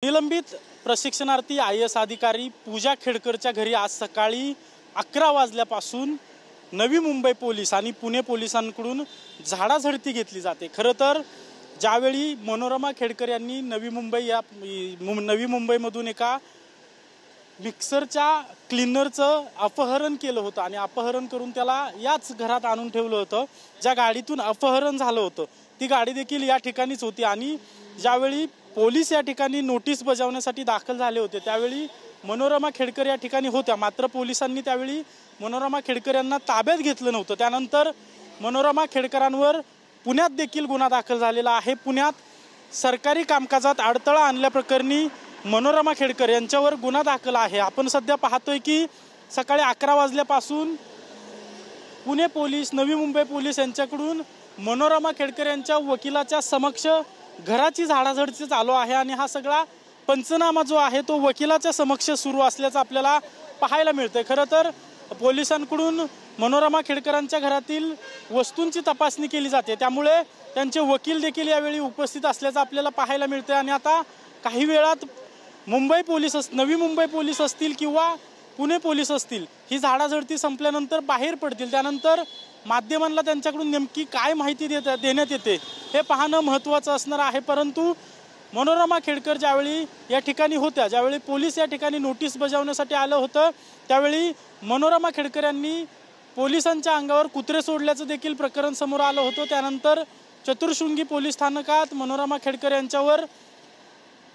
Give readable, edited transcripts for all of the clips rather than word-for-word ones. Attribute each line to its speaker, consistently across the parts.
Speaker 1: निलंबित प्रशिक्षणार्थी IAS अधिकारी पूजा खेडकरच्या घरी आज सकाळी 11 वाजल्यापासून नवी मुंबई पोलीस आणि पुणे पोलिसांकडून झाडाझडती घेतली जाते। खरं तर ज्यावेळी मनोरमा खेडकर यांनी नवी मुंबईमधून एका मिक्सरच्या क्लीनरचं अपहरण केलं होतं आणि अपहरण करून त्याला याच घरात आणून ठेवलं होतं। ज्या गाडीतून अपहरण झालं होतं ती गाडी देखील या ठिकाणीच होती आणि ज्यावेळी पोलीस या ठिकाणी नोटीस बजावण्यासाठी दाखल झाले होते त्यावेळी मनोरमा खेडकर या ठिकाणी होत्या। मात्र पोलिसांनी त्यावेळी मनोरमा खेडकर यांना ताब्यात घेतलं नव्हतं। त्यानंतर मनोरमा खेडकरांवर पुण्यात देखील गुन्हा दाखल झालेला आहे। पुण्यात सरकारी कामकाजात अडथळा आणल्याप्रकरणी मनोरमा खेडकर यांच्यावर गुन्हा दाखल आहे। आपण सध्या पाहतोय की सकाळी 11 वाजल्यापासून पुणे पोलीस नवी मुंबई पोलीस यांच्याकडून मनोरमा खेडकर यांच्या वकिलाच्या समक्ष घराची झाडाझडती चालू आहे आणि हा सगळा पंचनामा जो आहे तो वकिलाच्या समक्ष सुरू असल्याचं आपल्याला पाहायला मिळतंय। खरं तर पोलिसांकडून मनोरमा खेडकरांच्या घरातील वस्तूंची तपासणी केली जाते, त्यामुळे त्यांचे वकील देखील यावेळी उपस्थित असल्याचं आपल्याला पाहायला मिळतंय। आणि आता काही वेळात मुंबई पोलीस नवी मुंबई पोलीस असतील किंवा पुणे पोलीस असतील ही झाडाझडती संपल्यानंतर बाहेर पडतील। त्यानंतर माध्यमांना त्यांच्याकडून नेमकी काय माहिती देण्यात येते हे पाहणं महत्त्वाचं असणार आहे। परंतु मनोरमा खेडकर ज्यावेळी या ठिकाणी होत्या, ज्यावेळी पोलीस या ठिकाणी नोटीस बजावण्यासाठी आलं होतं त्यावेळी मनोरमा खेडकर यांनी पोलिसांच्या अंगावर कुत्रे सोडल्याचं देखील प्रकरण समोर आलं होतं। त्यानंतर चतुर्शृंगी पोलीस स्थानकात मनोरमा खेडकर यांच्यावर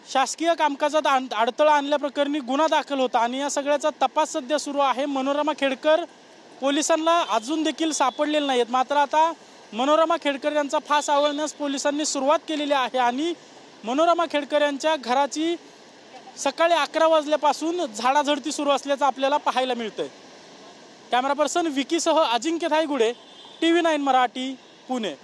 Speaker 1: शासकीय कामकाजात अडथळा आणल्याप्रकरणी गुन्हा दाखल होता आणि या सगळ्याचा तपास सध्या सुरू आहे। मनोरमा खेडकर पोलिसांना अजून देखील सापडलेले नाहीत, मात्र आता मनोरमा खेडकर यांचा फास आवळण्यास पोलिसांनी सुरुवात केलेली आहे आणि मनोरमा खेडकर यांच्या घराची सकाळी 11 वाजल्यापासून झाडाझडती सुरू असल्याचं आपल्याला पाहायला मिळतंय। कॅमेरा पर्सन विकीसह अजिंक्य थायगुडे, TV9 मराठी, पुणे।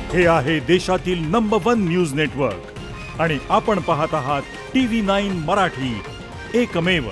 Speaker 2: हे आहे देशातील नंबर 1 न्यूज नेटवर्क आणि आपण पाहत आहात TV9 मराठी, एकमेव।